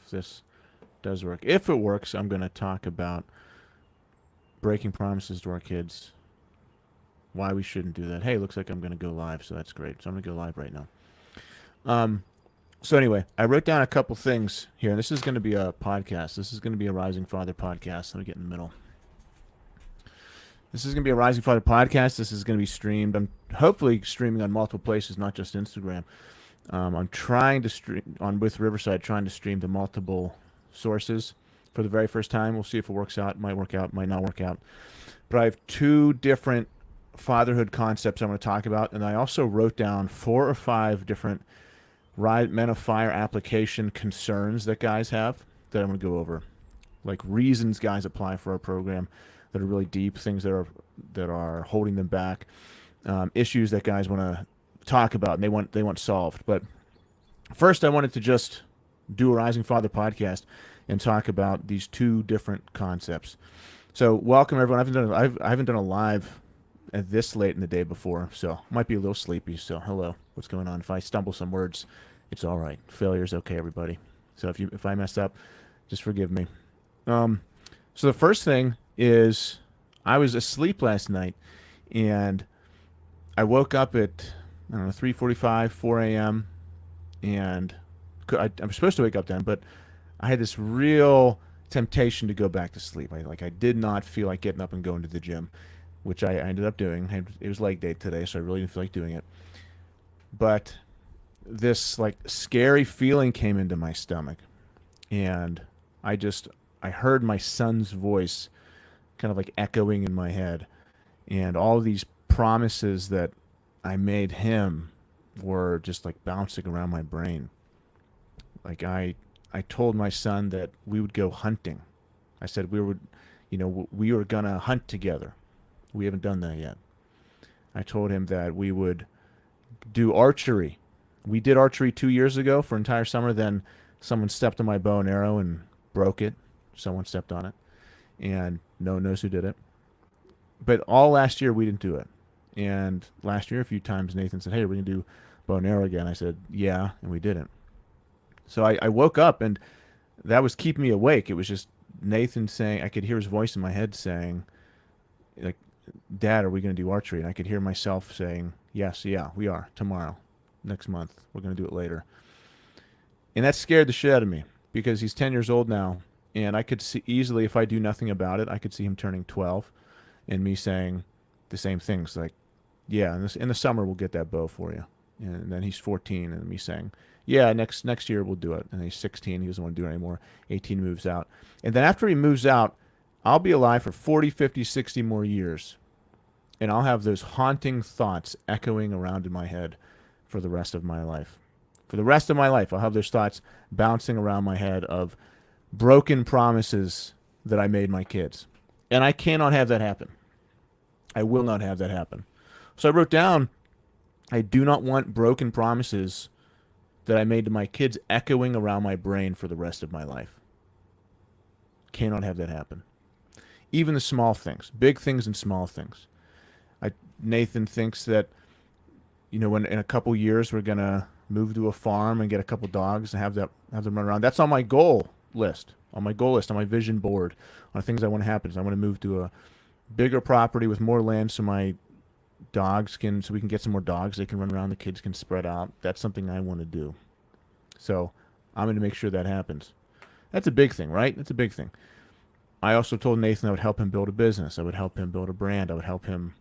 if this does work. If it works, I'm going to talk about breaking promises to our kids, why we shouldn't do that. Hey, looks like I'm going to go live, so that's great. So I'm going to go live right now. So anyway, I wrote down a couple things here, and this is going to be a podcast. This is going to be a Rising Father podcast. Let me get in the middle. This is going to be a Rising Father podcast. This is going to be streamed. I'm hopefully streaming on multiple places, not just Instagram. I'm trying to stream on with Riverside, trying to stream to multiple sources for the very first time. We'll see if it works out. It might work out, might not work out. But I have two different fatherhood concepts I'm going to talk about, and I also wrote down 4 or 5 different Men of Fire application concerns that guys have that I'm going to go over, like reasons guys apply for our program that are really deep, things that are holding them back, issues that guys want to talk about and they want solved. But first, I wanted to just do a Rising Father podcast and talk about these 2 different concepts. So welcome everyone. I haven't done a live at this late in the day before, so I might be a little sleepy. So hello, what's going on? If I stumble some words, it's all right. Failure's okay, everybody. So if I mess up, just forgive me. So the first thing is I was asleep last night, and I woke up at 3:45, 4 a.m. and I'm supposed to wake up then, but I had this real temptation to go back to sleep. I did not feel like getting up and going to the gym, which I ended up doing. It was leg day today, so I really didn't feel like doing it. But this like scary feeling came into my stomach, and I heard my son's voice kind of like echoing in my head, and all these promises that I made him were just like bouncing around my brain. Like I told my son that we would go hunting. I said we were gonna hunt together. We haven't done that yet. I told him that we would do archery. We did archery 2 years ago for an entire summer. Then someone stepped on my bow and arrow and broke it. Someone stepped on it, and no one knows who did it. But all last year we didn't do it. And last year a few times Nathan said, "Hey, we're gonna do bow and arrow again." I said, "Yeah," and we didn't. So I woke up, and that was keeping me awake. It was just Nathan saying, I could hear his voice in my head saying, like, "Dad, are we going to do archery?" And I could hear myself saying, "Yes, yeah, we are. Tomorrow, next month. We're going to do it later." And that scared the shit out of me because he's 10 years old now, and I could see easily, if I do nothing about it, I could see him turning 12 and me saying the same things like, "Yeah, in the summer we'll get that bow for you." And then he's 14 and me saying, "Yeah, next year we'll do it." And he's 16. He doesn't want to do it anymore. 18 moves out. And then after he moves out, I'll be alive for 40, 50, 60 more years. And I'll have those haunting thoughts echoing around in my head for the rest of my life. For the rest of my life, I'll have those thoughts bouncing around my head of broken promises that I made my kids. And I cannot have that happen. I will not have that happen. So I wrote down, I do not want broken promises that I made to my kids echoing around my brain for the rest of my life. Cannot have that happen. Even the small things, big things and small things. Nathan thinks that, when in a couple years we're gonna move to a farm and get a couple dogs and have them run around. That's on my goal list. On my vision board, on things I want to happen. So I want to move to a bigger property with more land so my so we can get some more dogs. They can run around. The kids can spread out. That's something I want to do. So I'm going to make sure that happens. That's a big thing, right? That's a big thing. I also told Nathan I would help him build a business. I would help him build a brand. I would help him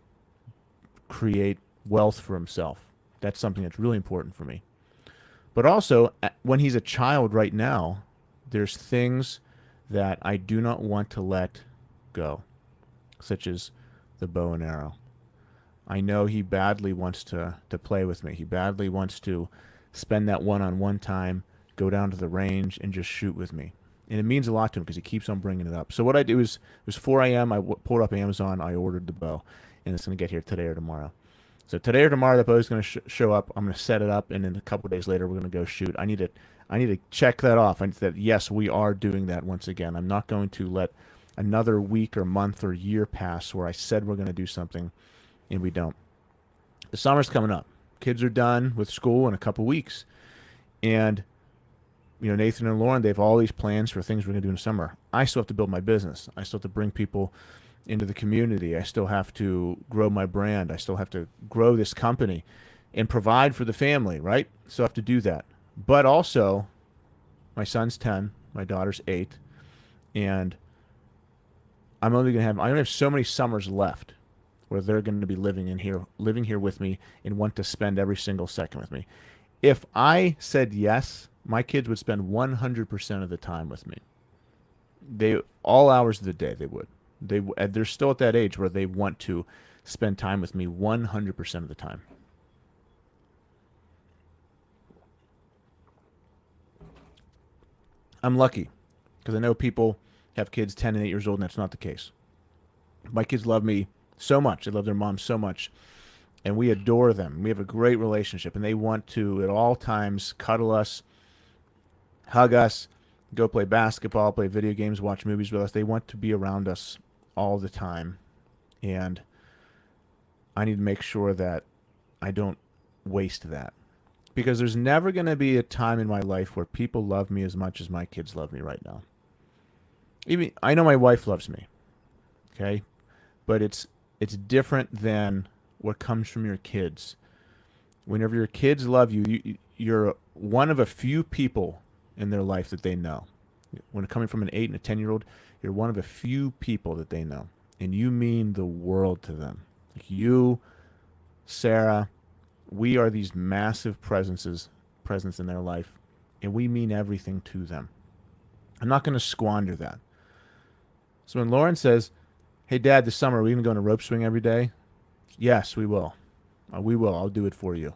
create wealth for himself. That's something that's really important for me. But also, when he's a child right now, there's things that I do not want to let go, such as the bow and arrow. I know he badly wants to play with me. He badly wants to spend that one-on-one time, go down to the range, and just shoot with me. And it means a lot to him because he keeps on bringing it up. So what I do is, it was 4 a.m., I pulled up Amazon, I ordered the bow, and it's going to get here today or tomorrow. So today or tomorrow, the bow is going to show up. I'm going to set it up, and then a couple of days later, we're going to go shoot. I need to check that off. That yes, we are doing that once again. I'm not going to let another week or month or year pass where I said we're going to do something, and we don't. The summer's coming up. Kids are done with school in a couple weeks, and Nathan and Lauren, they have all these plans for things we're going to do in the summer. I still have to build my business. I still have to bring people into the community. I still have to grow my brand. I still have to grow this company and provide for the family, right? So I have to do that. But also, my son's 10, my daughter's 8, and I only have so many summers left where they're going to be living here with me and want to spend every single second with me. If I said yes, my kids would spend 100% of the time with me. All hours of the day they would. They're still at that age where they want to spend time with me 100% of the time. I'm lucky because I know people have kids 10 and 8 years old, and that's not the case. My kids love me so much. They love their mom so much, and we adore them. We have a great relationship, and they want to, at all times, cuddle us, hug us, go play basketball, play video games, watch movies with us. They want to be around us all the time, and I need to make sure that I don't waste that. Because there's never going to be a time in my life where people love me as much as my kids love me right now. Even I know my wife loves me, okay? But it's different than what comes from your kids. Whenever your kids love you, you're one of a few people in their life that they know. When coming from an 8 and a 10-year-old, you're one of a few people that they know. And you mean the world to them. Like you, Sarah, we are these massive presence in their life, and we mean everything to them. I'm not going to squander that. So when Lauren says, "Hey, Dad, this summer are we going to go on a rope swing every day?" Yes, we will. We will. I'll do it for you.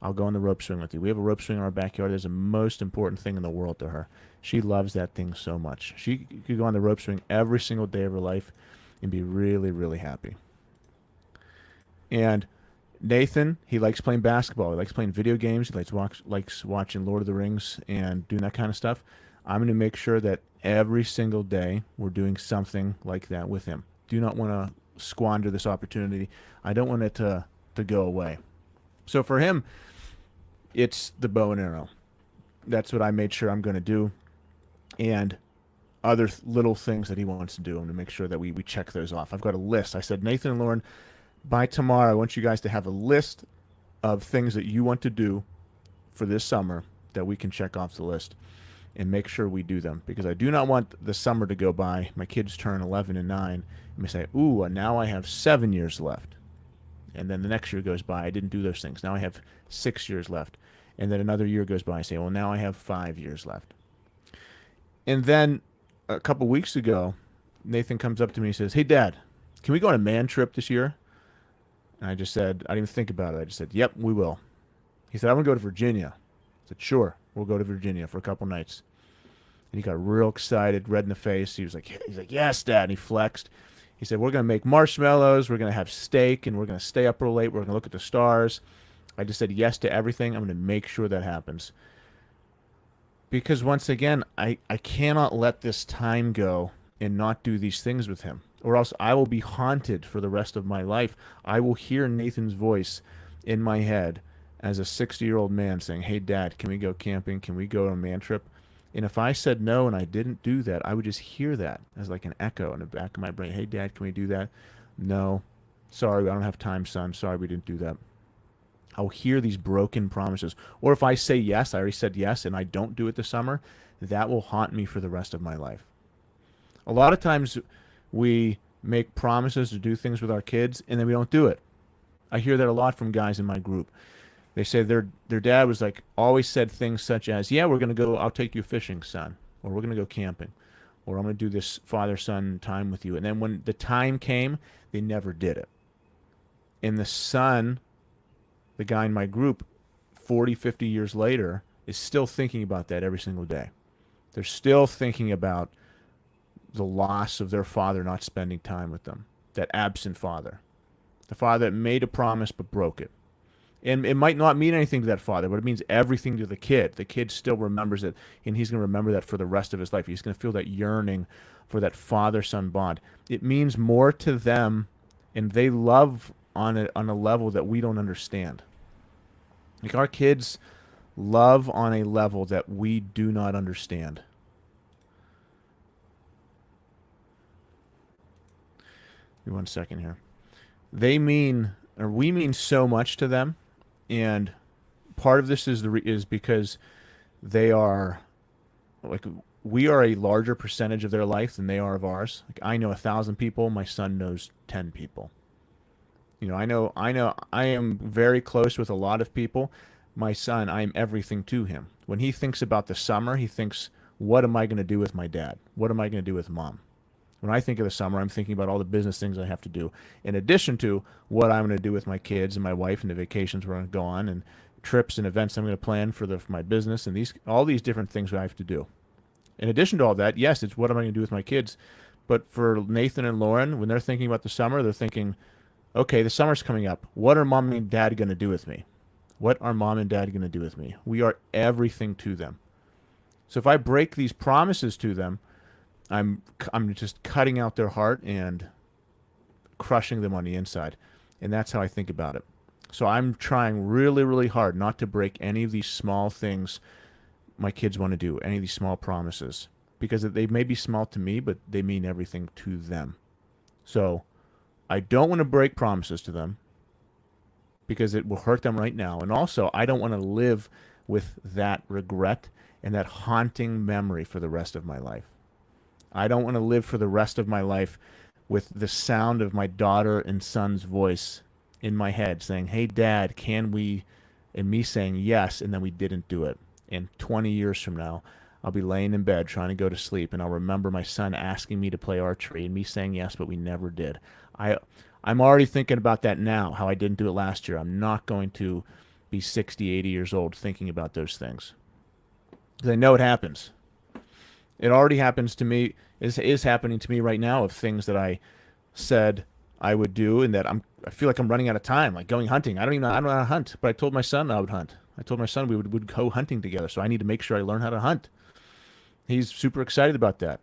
I'll go on the rope swing with you. We have a rope swing in our backyard. It's the most important thing in the world to her. She loves that thing so much. She could go on the rope swing every single day of her life and be really, really happy. And Nathan, he likes playing basketball. He likes playing video games. He likes watching Lord of the Rings and doing that kind of stuff. I'm going to make sure that every single day we're doing something like that with him. Do not want to squander this opportunity. I don't want it to go away. So for him, it's the bow and arrow. That's what I made sure I'm going to do. And other little things that he wants to do. I'm going to make sure that we check those off. I've got a list. I said, Nathan and Lauren, by tomorrow, I want you guys to have a list of things that you want to do for this summer that we can check off the list and make sure we do them. Because I do not want the summer to go by. My kids turn 11 and 9. And we say, ooh, now I have 7 years left. And then the next year goes by. I didn't do those things. Now I have 6 years left. And then another year goes by. I say, well, now I have 5 years left. And then a couple weeks ago, Nathan comes up to me and says, hey, Dad, can we go on a man trip this year? And I just said, I didn't even think about it. I just said, yep, we will. He said, I want to go to Virginia. I said, sure, we'll go to Virginia for a couple nights. And he got real excited, red in the face. He's like, yes, Dad. And he flexed. He said, we're going to make marshmallows. We're going to have steak, and we're going to stay up real late. We're going to look at the stars. I just said yes to everything. I'm going to make sure that happens. Because once again, I cannot let this time go and not do these things with him, or else I will be haunted for the rest of my life. I will hear Nathan's voice in my head as a 60-year-old man saying, hey, Dad, can we go camping? Can we go on a man trip? And if I said no and I didn't do that, I would just hear that as like an echo in the back of my brain. Hey, Dad, can we do that? No. Sorry, I don't have time, son. Sorry, we didn't do that. I'll hear these broken promises. Or if I say yes, I already said yes, and I don't do it this summer, that will haunt me for the rest of my life. A lot of times we make promises to do things with our kids, and then we don't do it. I hear that a lot from guys in my group. They say their dad was like, always said things such as, yeah, we're going to go, I'll take you fishing, son. Or we're going to go camping. Or I'm going to do this father-son time with you. And then when the time came, they never did it. And the son, the guy in my group, 40, 50 years later, is still thinking about that every single day. They're still thinking about the loss of their father not spending time with them. That absent father. The father that made a promise but broke it. And it might not mean anything to that father, but it means everything to the kid. The kid still remembers it, and he's going to remember that for the rest of his life. He's going to feel that yearning for that father-son bond. It means more to them, and they love on a level that we don't understand. Like our kids love on a level that we do not understand. Give me 1 second here. They mean, or we mean so much to them, and part of this is because they are like we are a larger percentage of their life than they are of ours. Like I know 1,000 people, my son knows 10 people. I am very close with a lot of people. My son, I am everything to him. When he thinks about the summer, he thinks, what am I going to do with my dad? What am I going to do with mom? When I think of the summer, I'm thinking about all the business things I have to do, in addition to what I'm going to do with my kids and my wife and the vacations we're going to go on and trips and events I'm going to plan for my business and all these different things I have to do. In addition to all that, yes, it's what am I going to do with my kids. But for Nathan and Lauren, when they're thinking about the summer, they're thinking, okay, the summer's coming up. What are mom and dad going to do with me? What are mom and dad going to do with me? We are everything to them. So if I break these promises to them, I'm just cutting out their heart and crushing them on the inside. And that's how I think about it. So I'm trying really, really hard not to break any of these small things my kids want to do, any of these small promises, because they may be small to me, but they mean everything to them. So I don't want to break promises to them because it will hurt them right now. And also, I don't want to live with that regret and that haunting memory for the rest of my life. I don't want to live for the rest of my life with the sound of my daughter and son's voice in my head saying, hey, Dad, can we? And me saying yes, and then we didn't do it. And 20 years from now, I'll be laying in bed trying to go to sleep, and I'll remember my son asking me to play archery and me saying yes, but we never did. I'm already thinking about that now, how I didn't do it last year. I'm not going to be 60, 80 years old thinking about those things. Because I know it happens. It already happens to me, is happening to me right now, of things that I said I would do and that I feel like I'm running out of time, like going hunting. I don't know how to hunt, but I told my son I would hunt. I told my son we would go hunting together, so I need to make sure I learn how to hunt. He's super excited about that.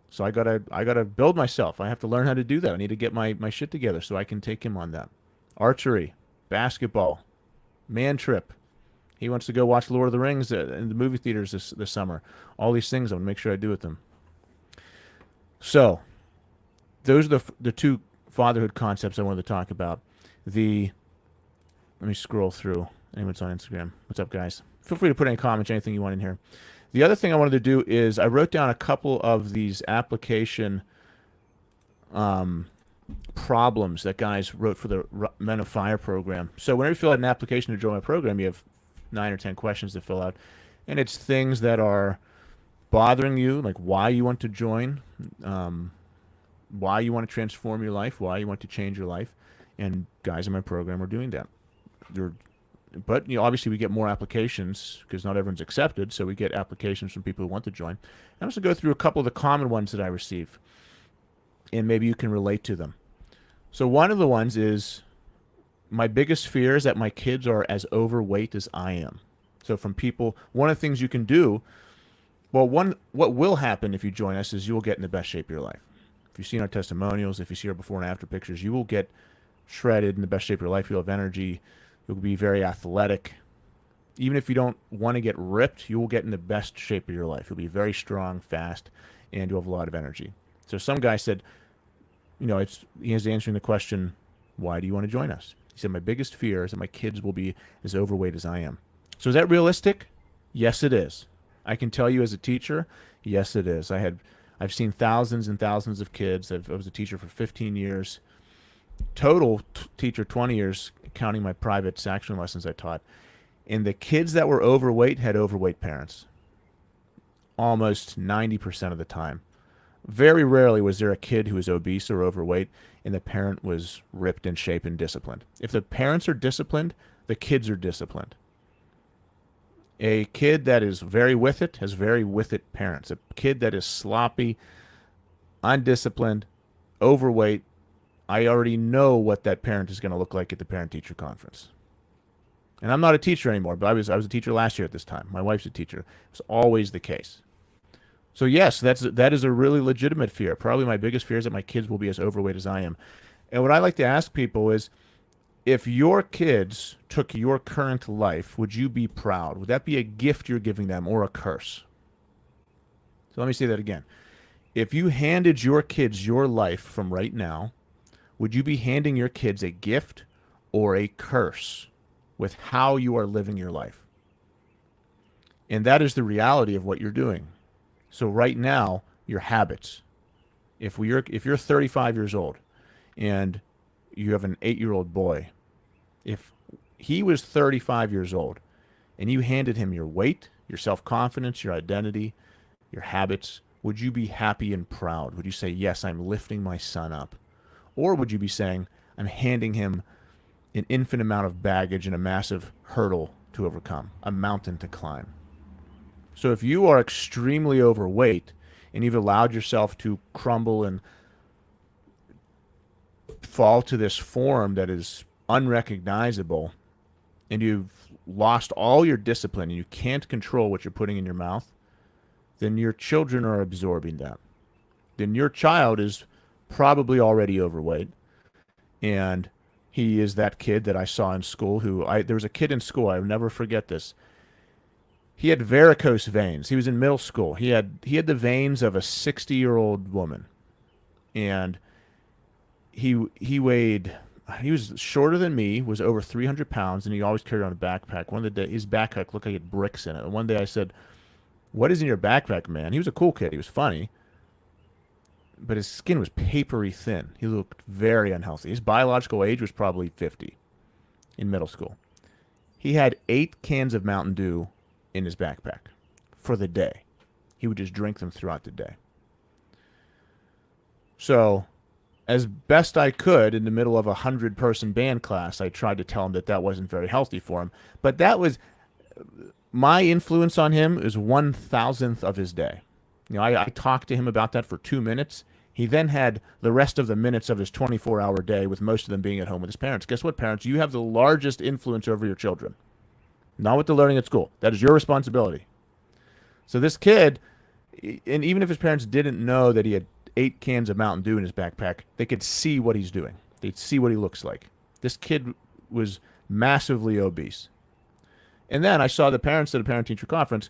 So I gotta build myself. I have to learn how to do that. I need to get my shit together so I can take him on that. Archery, basketball, man trip. He wants to go watch Lord of the Rings in the movie theaters this summer. All these things I want to make sure I do with them. So those are the two fatherhood concepts I wanted to talk about. Let me scroll through. Anyone's on Instagram. What's up, guys? Feel free to put any comments, anything you want in here. The other thing I wanted to do is I wrote down a couple of these application problems that guys wrote for the Men of Fire program. So whenever you fill out an application to join my program, you have 9 or 10 questions to fill out. And it's things that are bothering you, like why you want to join, why you want to transform your life, why you want to change your life. And guys in my program are doing that. But obviously we get more applications because not everyone's accepted, so we get applications from people who want to join. I'm just going to go through a couple of the common ones that I receive, and maybe you can relate to them. So one of the ones is, my biggest fear is that my kids are as overweight as I am. So from people, one of the things you can do, what will happen if you join us is you will get in the best shape of your life. If you've seen our testimonials, if you see our before and after pictures, you will get shredded in the best shape of your life. You'll have energy. You'll be very athletic. Even if you don't want to get ripped, you will get in the best shape of your life. You'll be very strong, fast, and you'll have a lot of energy. So some guy said, he is answering the question, why do you want to join us? He said, my biggest fear is that my kids will be as overweight as I am. So is that realistic? Yes, it is. I can tell you as a teacher, yes, it is. I've seen thousands and thousands of kids. I was a teacher for 15 years. Total teacher 20 years, counting my private saxophone lessons I taught. And the kids that were overweight had overweight parents. Almost 90% of the time. Very rarely was there a kid who was obese or overweight and the parent was ripped in shape and disciplined. If the parents are disciplined, the kids are disciplined. A kid that is very with it has very with it parents. A kid that is sloppy, undisciplined, overweight, I already know what that parent is going to look like at the parent-teacher conference. And I'm not a teacher anymore, but I was a teacher last year at this time. My wife's a teacher. It's always the case. So yes, that is a really legitimate fear. Probably my biggest fear is that my kids will be as overweight as I am. And what I like to ask people is, if your kids took your current life, would you be proud? Would that be a gift you're giving them or a curse? So let me say that again. If you handed your kids your life from right now, would you be handing your kids a gift or a curse with how you are living your life? And that is the reality of what you're doing. So right now, your habits. If you're 35 years old and you have an 8-year-old boy, if he was 35 years old and you handed him your weight, your self-confidence, your identity, your habits, would you be happy and proud? Would you say, yes, I'm lifting my son up? Or would you be saying, I'm handing him an infinite amount of baggage and a massive hurdle to overcome, a mountain to climb? So if you are extremely overweight and you've allowed yourself to crumble and fall to this form that is unrecognizable, and you've lost all your discipline and you can't control what you're putting in your mouth, then your children are absorbing that. Then your child is probably already overweight, and he is that kid that I saw in school there was a kid in school, I'll never forget this. He had varicose veins. He was in middle school. He had the veins of a 60-year-old woman. And he was shorter than me, was over 300 pounds, and he always carried on a backpack. One of the days, his backpack looked like it had bricks in it. And one day I said, "What is in your backpack, man?" He was a cool kid. He was funny. But his skin was papery thin. He looked very unhealthy. His biological age was probably 50 in middle school. He had 8 cans of Mountain Dew in his backpack for the day. He would just drink them throughout the day. So, as best I could, in the middle of a 100-person band class, I tried to tell him that wasn't very healthy for him. But that was my influence on him is 1,000th of his day. I talked to him about that for 2 minutes. He then had the rest of the minutes of his 24-hour day, with most of them being at home with his parents. Guess what, parents? You have the largest influence over your children. Not what they're learning at school. That is your responsibility. So this kid, and even if his parents didn't know that he had 8 cans of Mountain Dew in his backpack, they could see what he's doing. They'd see what he looks like. This kid was massively obese. And then I saw the parents at a parent-teacher conference.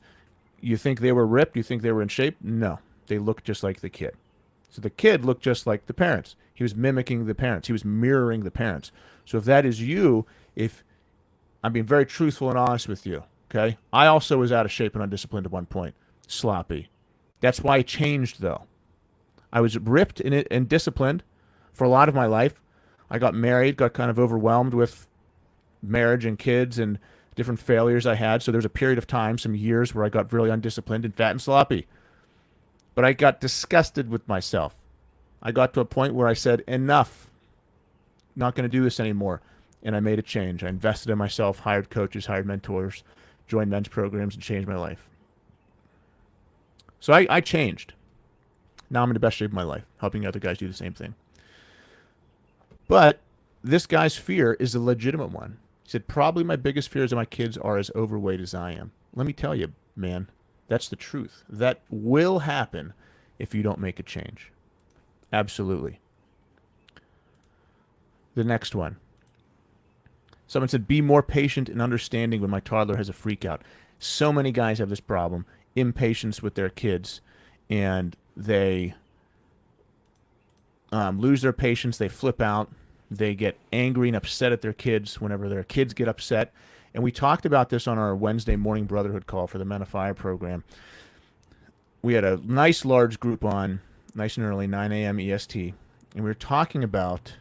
You think they were ripped? You think they were in shape? No. They looked just like the kid. So the kid looked just like the parents. He was mimicking the parents. He was mirroring the parents. So if that is you, if I'm being very truthful and honest with you, okay? I also was out of shape and undisciplined at one point. Sloppy. That's why I changed, though. I was ripped and disciplined for a lot of my life. I got married, got kind of overwhelmed with marriage and kids and different failures I had. So there was a period of time, some years, where I got really undisciplined and fat and sloppy. But I got disgusted with myself. I got to a point where I said, enough. Not going to do this anymore. And I made a change. I invested in myself, hired coaches, hired mentors, joined men's programs, and changed my life. So I changed. Now I'm in the best shape of my life, helping other guys do the same thing. But this guy's fear is a legitimate one. He said, probably my biggest fear is that my kids are as overweight as I am. Let me tell you, man, that's the truth. That will happen if you don't make a change. Absolutely. The next one. Someone said, be more patient and understanding when my toddler has a freak out. So many guys have this problem, impatience with their kids, and they lose their patience, they flip out, they get angry and upset at their kids whenever their kids get upset. And we talked about this on our Wednesday morning brotherhood call for the Men of Fire program. We had a nice large group on, nice and early, 9 a.m. EST, and we were talking about,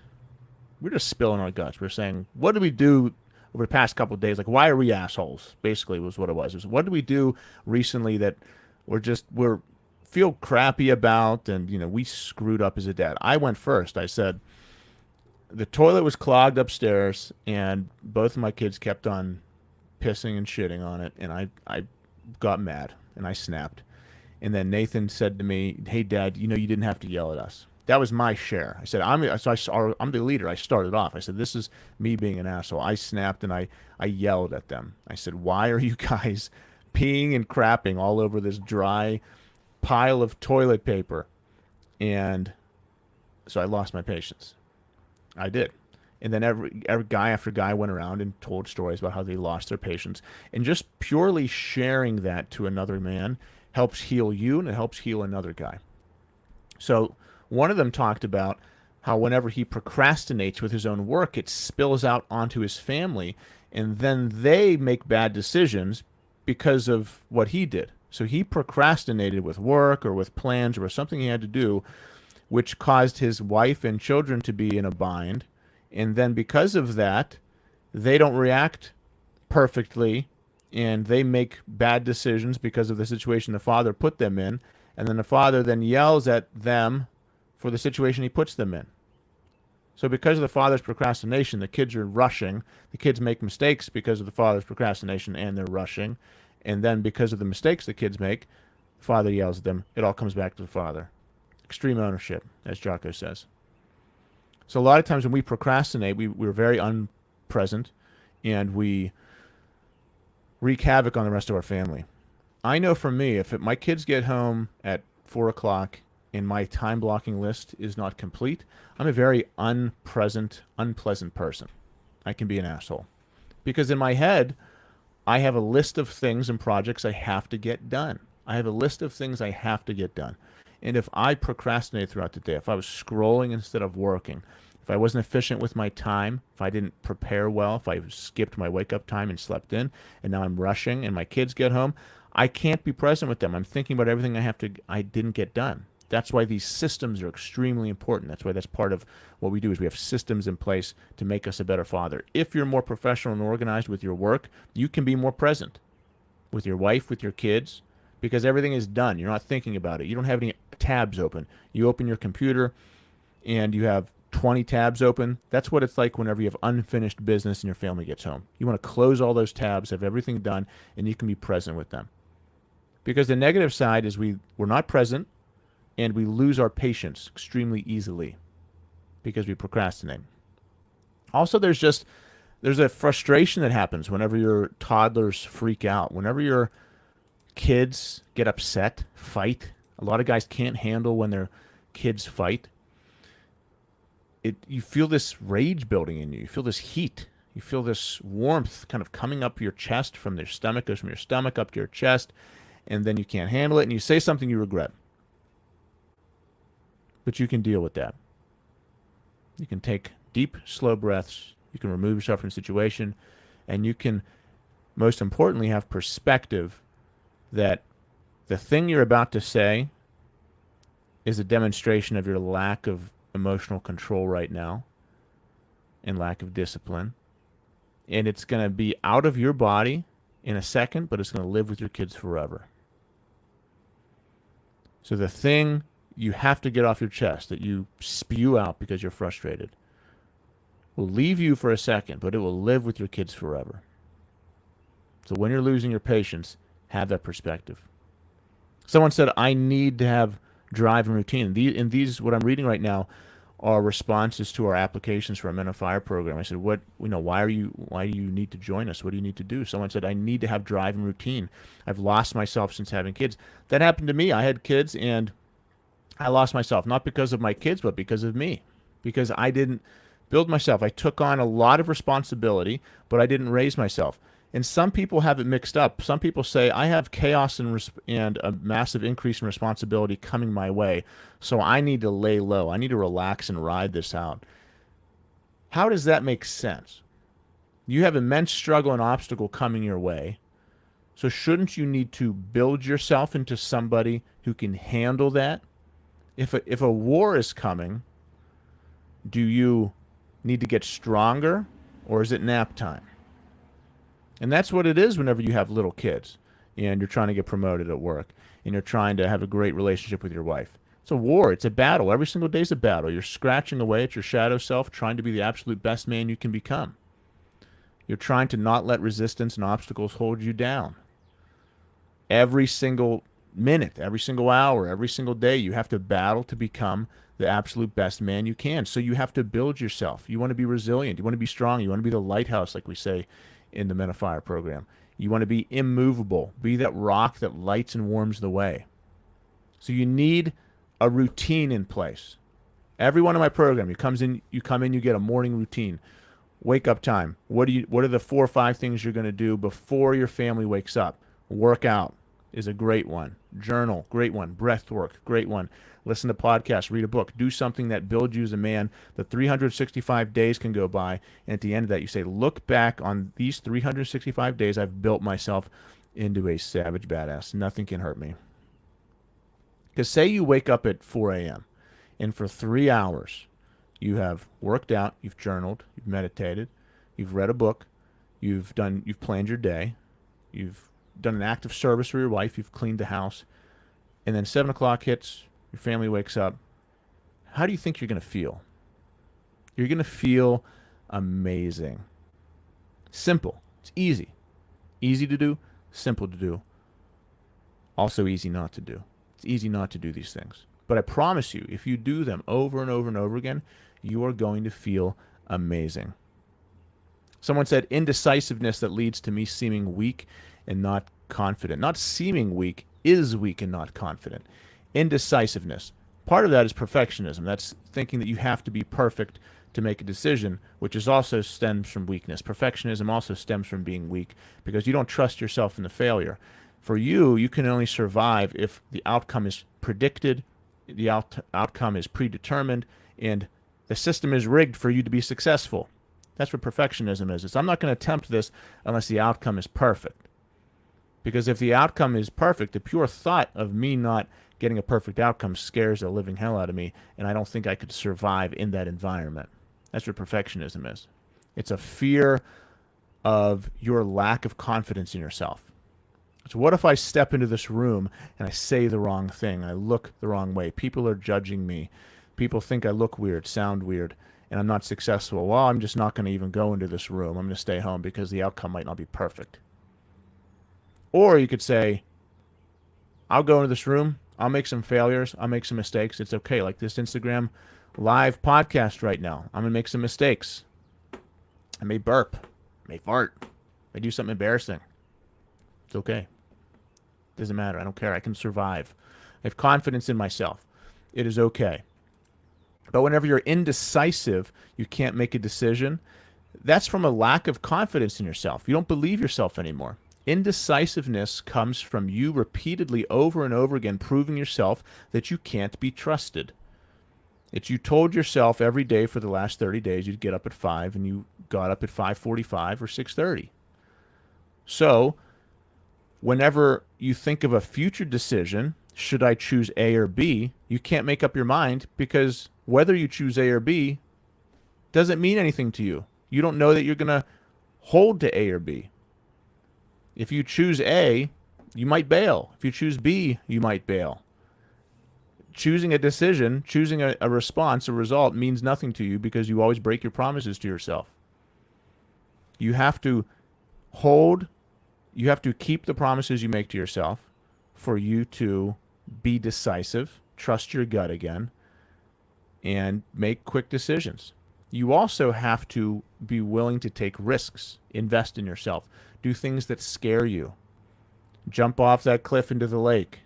we're just spilling our guts. We're saying, what did we do over the past couple of days? Like, why are we assholes? Basically was what it was. It was, what did we do recently that we're feel crappy about, and we screwed up as a dad. I went first. I said the toilet was clogged upstairs, and both of my kids kept on pissing and shitting on it, and I got mad and I snapped. And then Nathan said to me, "Hey, Dad, you didn't have to yell at us." That was my share. I said, I'm the leader. I started off. I said, this is me being an asshole. I snapped and I yelled at them. I said, why are you guys peeing and crapping all over this dry pile of toilet paper? And so I lost my patience. I did. And then every guy after guy went around and told stories about how they lost their patients. And just purely sharing that to another man helps heal you and it helps heal another guy. So one of them talked about how whenever he procrastinates with his own work, it spills out onto his family, and then they make bad decisions because of what he did. So he procrastinated with work or with plans or something he had to do, which caused his wife and children to be in a bind. And then because of that, they don't react perfectly and they make bad decisions because of the situation the father put them in. And then the father then yells at them for the situation he puts them in. So because of the father's procrastination, the kids are rushing. The kids make mistakes because of the father's procrastination and they're rushing. And then because of the mistakes the kids make, the father yells at them. It all comes back to the father. Extreme ownership, as Jocko says. So a lot of times when we procrastinate, we're very unpresent and we wreak havoc on the rest of our family. I know for me, if my kids get home at 4 o'clock and my time blocking list is not complete, I'm a very unpleasant person. I can be an asshole. Because in my head, I have a list of things and projects I have to get done. I have a list of things I have to get done. And if I procrastinate throughout the day, if I was scrolling instead of working, if I wasn't efficient with my time, if I didn't prepare well, if I skipped my wake-up time and slept in, and now I'm rushing and my kids get home, I can't be present with them. I'm thinking about everything I didn't get done. That's why these systems are extremely important. That's why that's part of what we do is we have systems in place to make us a better father. If you're more professional and organized with your work, you can be more present with your wife, with your kids, because everything is done. You're not thinking about it. You don't have any tabs open. You open your computer and you have 20 tabs open. That's what it's like whenever you have unfinished business and your family gets home. You want to close all those tabs, have everything done, and you can be present with them. Because the negative side is we're not present and we lose our patience extremely easily because we procrastinate. Also, there's a frustration that happens whenever your toddlers freak out, whenever your kids get upset, fight. A lot of guys can't handle when their kids fight. You feel this rage building in you. You feel this heat. You feel this warmth kind of coming up your chest from their stomach, goes from your stomach up to your chest, and then you can't handle it, and you say something you regret. But you can deal with that. You can take deep, slow breaths. You can remove yourself from the situation, and you can, most importantly, have perspective that the thing you're about to say is a demonstration of your lack of emotional control right now and lack of discipline. And it's going to be out of your body in a second, but it's going to live with your kids forever. So the thing you have to get off your chest that you spew out because you're frustrated will leave you for a second, but it will live with your kids forever. So when you're losing your patience, have that perspective. Someone said, I need to have drive and routine. And these, what I'm reading right now, are responses to our applications for our Men on Fire program. I said, why do you need to join us? What do you need to do? Someone said, I need to have drive and routine. I've lost myself since having kids. That happened to me. I had kids and I lost myself, not because of my kids, but because of me, because I didn't build myself. I took on a lot of responsibility, but I didn't raise myself. And some people have it mixed up. Some people say, I have chaos and a massive increase in responsibility coming my way, so I need to lay low. I need to relax and ride this out. How does that make sense? You have immense struggle and obstacle coming your way, so shouldn't you need to build yourself into somebody who can handle that? If a war is coming, do you need to get stronger, or is it nap time? And that's what it is whenever you have little kids and you're trying to get promoted at work and you're trying to have a great relationship with your wife. It's a war. It's a battle. Every single day is a battle. You're scratching away at your shadow self, trying to be the absolute best man you can become. You're trying to not let resistance and obstacles hold you down. Every single minute, every single hour, every single day, you have to battle to become the absolute best man you can. So you have to build yourself. You want to be resilient. You want to be strong. You want to be the lighthouse, like we say in the Men on Fire program. You want to be immovable. Be that rock that lights and warms the way. So you need a routine in place. Every one of my program, you come in, you get a morning routine. Wake up time. What are the 4 or 5 things you're going to do before your family wakes up? Work out is a great one. Journal, great one. Breath work, great one. Listen to podcasts, read a book, do something that builds you as a man. The 365 days can go by, and at the end of that, you say, look back on these 365 days, I've built myself into a savage badass. Nothing can hurt me. Because say you wake up at 4 a.m., and for 3 hours, you have worked out, you've journaled, you've meditated, you've read a book, you've planned your day, you've done an act of service for your wife, you've cleaned the house, and then 7 o'clock hits, your family wakes up. How do you think you're going to feel? You're going to feel amazing. Simple. It's easy. Easy to do, simple to do. Also easy not to do. It's easy not to do these things. But I promise you, if you do them over and over and over again, you are going to feel amazing. Someone said, indecisiveness that leads to me seeming weak and not confident. Not seeming weak is weak and not confident. Indecisiveness. Part of that is perfectionism. That's thinking that you have to be perfect to make a decision, which is also stems from weakness. Perfectionism also stems from being weak because you don't trust yourself in the failure. For you, you can only survive if the outcome is predicted, the outcome is predetermined, and the system is rigged for you to be successful. That's what perfectionism is. It's I'm not going to attempt this unless the outcome is perfect. Because if the outcome is perfect, the pure thought of me not getting a perfect outcome scares the living hell out of me, and I don't think I could survive in that environment. That's what perfectionism is. It's a fear of your lack of confidence in yourself. So what if I step into this room and I say the wrong thing? I look the wrong way. People are judging me. People think I look weird, sound weird, and I'm not successful. Well, I'm just not going to even go into this room. I'm going to stay home because the outcome might not be perfect. Or you could say, I'll go into this room. I'll make some failures. I'll make some mistakes. It's okay. Like this Instagram live podcast right now. I'm going to make some mistakes. I may burp. I may fart. I may do something embarrassing. It's okay. Doesn't matter. I don't care. I can survive. I have confidence in myself. It is okay. But whenever you're indecisive, you can't make a decision. That's from a lack of confidence in yourself. You don't believe yourself anymore. Indecisiveness comes from you repeatedly over and over again proving yourself that you can't be trusted. It's you told yourself every day for the last 30 days you'd get up at 5 and you got up at 5:45 or 6:30. So whenever you think of a future decision, should I choose A or B, you can't make up your mind because whether you choose A or B doesn't mean anything to you. You don't know that you're going to hold to A or B. If you choose A, you might bail. If you choose B, you might bail. Choosing a decision, choosing a response, a result means nothing to you because you always break your promises to yourself. You have to keep the promises you make to yourself for you to be decisive, trust your gut again, and make quick decisions. You also have to be willing to take risks, invest in yourself, do things that scare you. Jump off that cliff into the lake,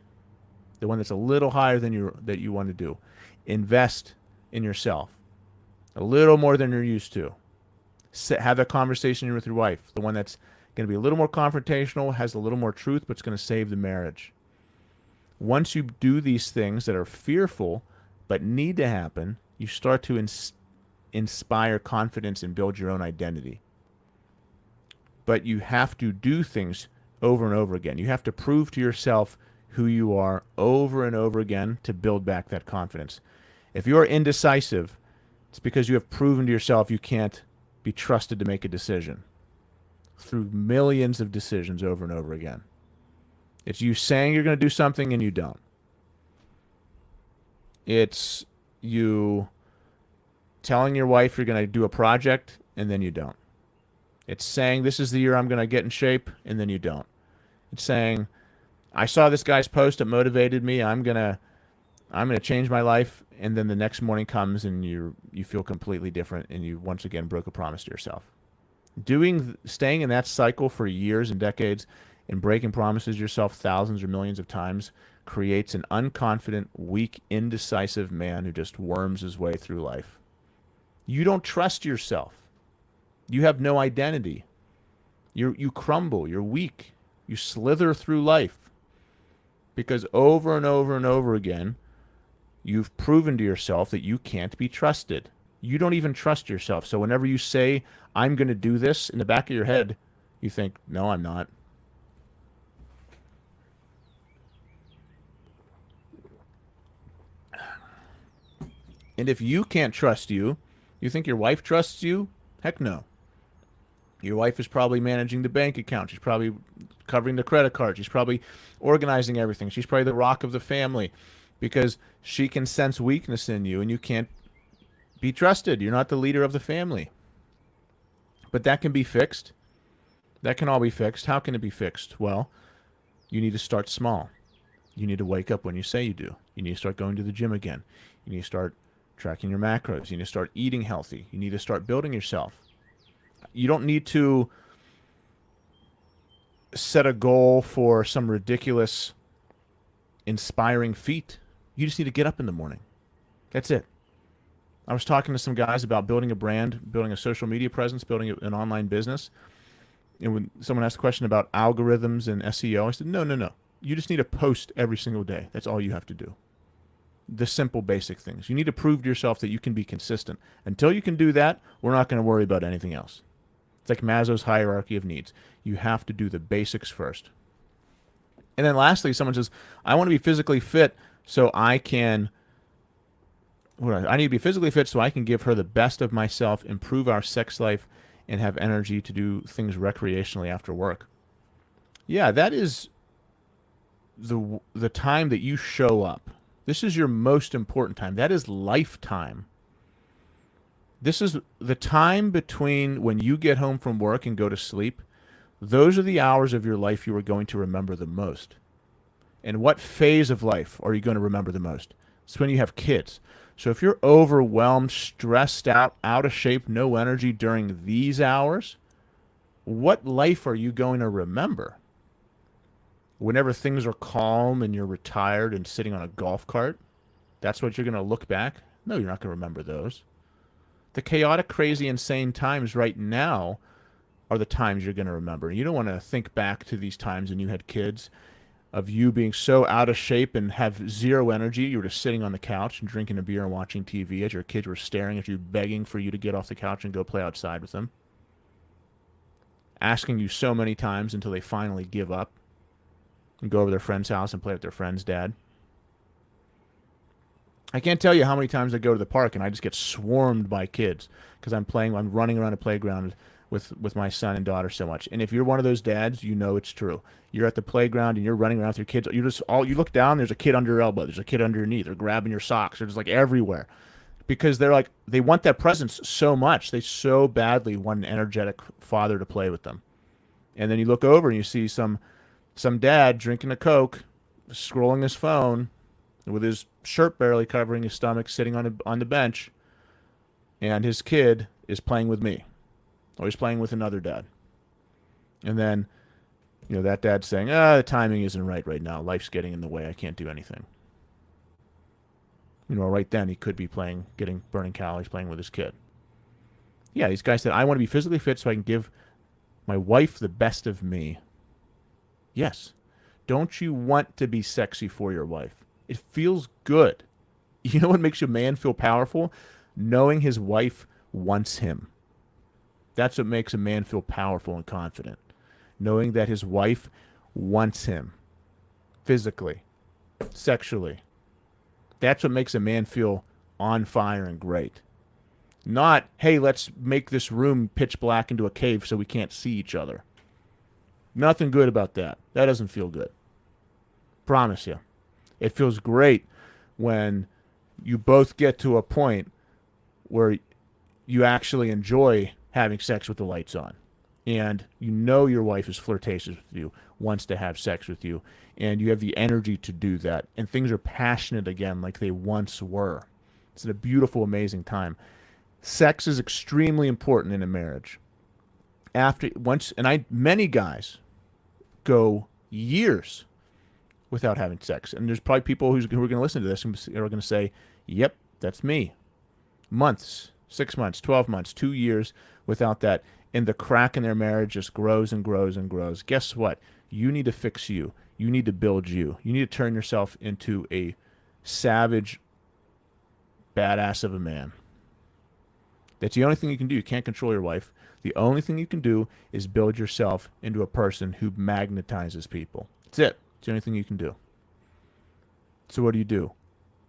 the one that's a little higher than that you want to do. Invest in yourself a little more than you're used to. Have that conversation with your wife, the one that's going to be a little more confrontational, has a little more truth, but it's going to save the marriage. Once you do these things that are fearful but need to happen, you start to inspire confidence and build your own identity. But you have to do things over and over again. You have to prove to yourself who you are over and over again to build back that confidence. If you are indecisive, it's because you have proven to yourself you can't be trusted to make a decision through millions of decisions over and over again. It's you saying you're going to do something and you don't. It's you telling your wife you're going to do a project and then you don't. It's saying this is the year I'm going to get in shape and then you don't. It's saying I saw this guy's post that motivated me. I'm going to change my life, and then the next morning comes and you feel completely different and you once again broke a promise to yourself. Staying in that cycle for years and decades and breaking promises to yourself thousands or millions of times creates an unconfident, weak, indecisive man who just worms his way through life. You don't trust yourself. You have no identity. You crumble. You're weak. You slither through life because over and over and over again, you've proven to yourself that you can't be trusted. You don't even trust yourself. So whenever you say, I'm going to do this, in the back of your head, you think, no, I'm not. And if you can't trust you, you think your wife trusts you? Heck no. Your wife is probably managing the bank account. She's probably covering the credit card. She's probably organizing everything. She's probably the rock of the family because she can sense weakness in you and you can't be trusted. You're not the leader of the family. But that can be fixed. That can all be fixed. How can it be fixed? Well, you need to start small. You need to wake up when you say you do. You need to start going to the gym again. You need to start tracking your macros. You need to start eating healthy. You need to start building yourself. You don't need to set a goal for some ridiculous, inspiring feat. You just need to get up in the morning. That's it. I was talking to some guys about building a brand, building a social media presence, building an online business. And when someone asked a question about algorithms and SEO, I said, no. You just need to post every single day. That's all you have to do. The simple, basic things. You need to prove to yourself that you can be consistent. Until you can do that, we're not going to worry about anything else. It's like Maslow's hierarchy of needs. You have to do the basics first. And then lastly, someone says, I want to be physically fit so I can... I need to be physically fit so I can give her the best of myself, improve our sex life, and have energy to do things recreationally after work. Yeah, that is the time that you show up. This is your most important time. That is lifetime. This is the time between when you get home from work and go to sleep. Those are the hours of your life you are going to remember the most. And what phase of life are you going to remember the most? It's when you have kids. So if you're overwhelmed, stressed out, out of shape, no energy during these hours, what life are you going to remember? Whenever things are calm and you're retired and sitting on a golf cart, that's what you're going to look back? No, you're not going to remember those. The chaotic, crazy, insane times right now are the times you're going to remember. You don't want to think back to these times when you had kids, of you being so out of shape and have zero energy. You were just sitting on the couch and drinking a beer and watching TV as your kids were staring at you, begging for you to get off the couch and go play outside with them. Asking you so many times until they finally give up and go over to their friend's house and play with their friend's dad. I can't tell you how many times I go to the park and I just get swarmed by kids because I'm running around a playground with my son and daughter so much. And if you're one of those dads, you know it's true. You're at the playground and you're running around with your kids. You look down, there's a kid under your elbow, there's a kid under your knee, they're grabbing your socks, they're just like everywhere. Because they want that presence so much. They so badly want an energetic father to play with them. And then you look over and you see some dad drinking a Coke, scrolling his phone, with his shirt barely covering his stomach, sitting on the bench, and his kid is playing with me. Or he's playing with another dad. And then, that dad's saying, the timing isn't right now. Life's getting in the way. I can't do anything. Right then he could be burning calories, playing with his kid. Yeah, these guys said, I want to be physically fit so I can give my wife the best of me. Yes. Don't you want to be sexy for your wife? It feels good. You know what makes a man feel powerful? Knowing his wife wants him. That's what makes a man feel powerful and confident. Knowing that his wife wants him. Physically. Sexually. That's what makes a man feel on fire and great. Not, hey, let's make this room pitch black into a cave so we can't see each other. Nothing good about that. That doesn't feel good. Promise you. It feels great when you both get to a point where you actually enjoy having sex with the lights on. And your wife is flirtatious with you, wants to have sex with you, and you have the energy to do that. And things are passionate again like they once were. It's a beautiful, amazing time. Sex is extremely important in a marriage. Many guys go years without having sex. And there's probably people who are going to listen to this and are going to say, yep, that's me. Months, 6 months, 12 months, 2 years without that. And the crack in their marriage just grows and grows and grows. Guess what? You need to fix you. You need to build you. You need to turn yourself into a savage badass of a man. That's the only thing you can do. You can't control your wife. The only thing you can do is build yourself into a person who magnetizes people. That's it. It's the only thing you can do. So what do?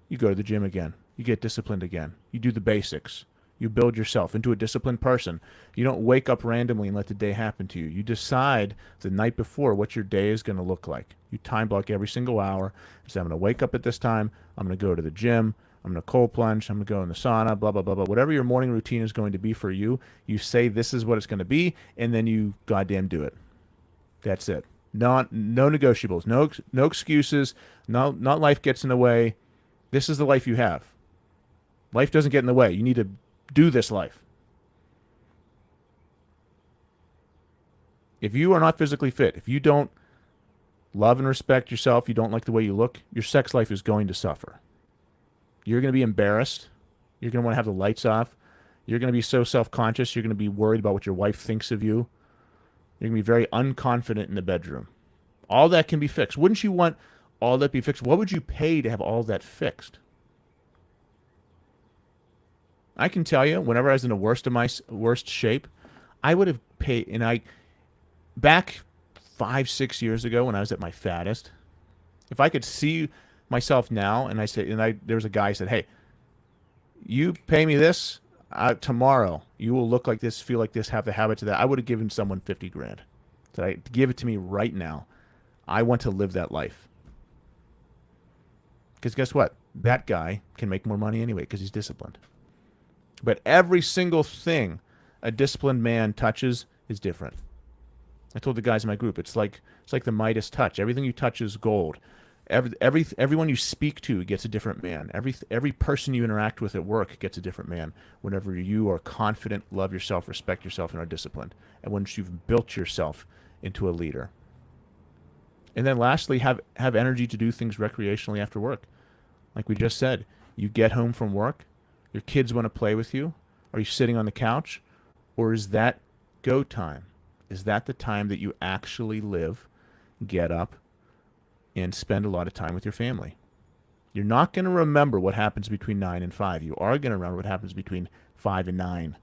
You go to the gym again. You get disciplined again. You do the basics. You build yourself into a disciplined person. You don't wake up randomly and let the day happen to you. You decide the night before what your day is going to look like. You time block every single hour. You say, I'm going to wake up at this time. I'm going to go to the gym. I'm going to cold plunge. I'm going to go in the sauna, blah, blah, blah, blah. Whatever your morning routine is going to be for you, you say this is what it's going to be, and then you goddamn do it. That's it. No negotiables. No excuses. Not life gets in the way. This is the life you have. Life doesn't get in the way. You need to do this life. If you are not physically fit, if you don't love and respect yourself, you don't like the way you look, your sex life is going to suffer. You're going to be embarrassed. You're going to want to have the lights off. You're going to be so self-conscious. You're going to be worried about what your wife thinks of you. You're going to be very unconfident in the bedroom. All that can be fixed. Wouldn't you want all that be fixed? What would you pay to have all that fixed? I can tell you, whenever I was in the worst of my worst shape, I would have paid, back 5-6 years ago when I was at my fattest, if I could see myself now, there was a guy who said, hey, you pay me this, tomorrow you will look like this, feel like this, have the habits of that. I would have given someone 50 grand. So I give it to me right now. I want to live that life. Because guess what? That guy can make more money anyway because he's disciplined. But every single thing a disciplined man touches is different. I told the guys in my group, it's like the Midas touch. Everything you touch is gold. Everyone you speak to gets a different man. Every person you interact with at work gets a different man. Whenever you are confident, love yourself, respect yourself, and are disciplined, and once you've built yourself into a leader. And then lastly, have energy to do things recreationally after work. Like we just said, you get home from work, your kids want to play with you. Are you sitting on the couch? Or is that go time? Is that the time that you actually live, get up, and spend a lot of time with your family? You're not going to remember what happens between 9 and 5. You are going to remember what happens between 5 and 9.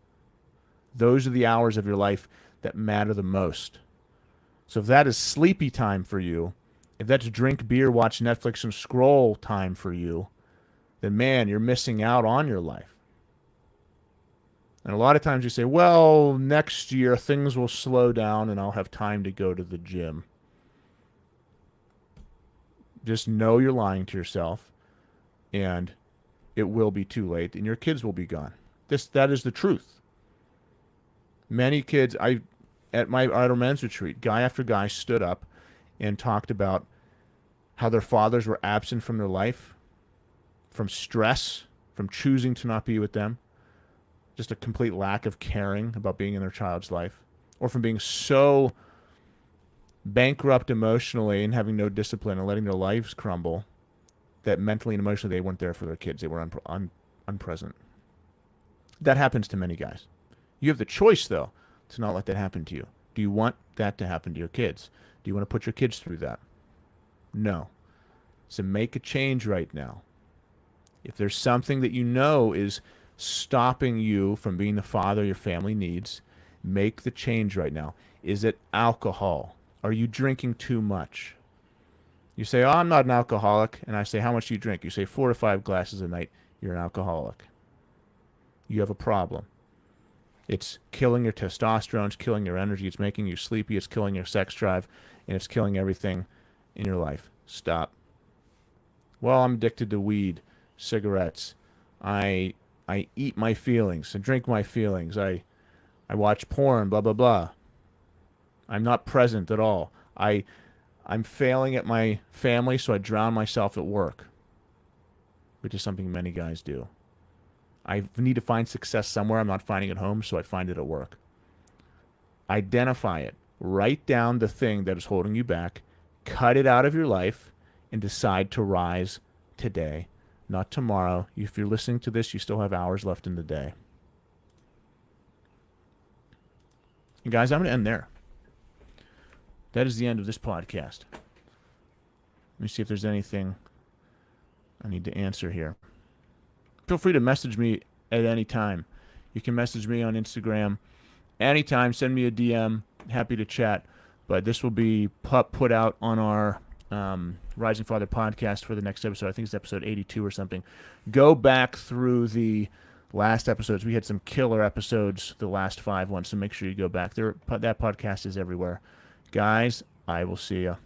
Those are the hours of your life that matter the most. So if that is sleepy time for you, if that's drink beer, watch Netflix, and scroll time for you, then man, you're missing out on your life. And a lot of times you say, well, next year things will slow down and I'll have time to go to the gym. Just know you're lying to yourself, and it will be too late, and your kids will be gone. That is the truth. Many kids, at our men's retreat, guy after guy stood up and talked about how their fathers were absent from their life, from stress, from choosing to not be with them, just a complete lack of caring about being in their child's life, or from being so bankrupt emotionally and having no discipline and letting their lives crumble that mentally and emotionally they weren't there for their kids. They were unpresent. That happens to many guys. You have the choice, though, to not let that happen to you. Do you want that to happen to your kids? Do you want to put your kids through that? No. So make a change right now. If there's something that you know is stopping you from being the father your family needs, make the change right now. Is it alcohol? Are you drinking too much? You say, oh, I'm not an alcoholic. And I say, how much do you drink? You say 4 to 5 glasses a night. You're an alcoholic. You have a problem. It's killing your testosterone. It's killing your energy. It's making you sleepy. It's killing your sex drive. And it's killing everything in your life. Stop. Well, I'm addicted to weed, cigarettes. I eat my feelings. I drink my feelings. I watch porn, blah, blah, blah. I'm not present at all. I'm failing at my family, so I drown myself at work, which is something many guys do. I need to find success somewhere. I'm not finding it home, so I find it at work. Identify it. Write down the thing that is holding you back. Cut it out of your life and decide to rise today, not tomorrow. If you're listening to this, you still have hours left in the day. And guys, I'm going to end there. That is the end of this podcast. Let me see if there's anything I need to answer here. Feel free to message me at any time. You can message me on Instagram anytime. Send me a DM. Happy to chat. But this will be put out on our Rising Father podcast for the next episode. I think it's episode 82 or something. Go back through the last episodes. We had some killer episodes, the last 5 ones, so make sure you go back there. That podcast is everywhere. Guys, I will see you.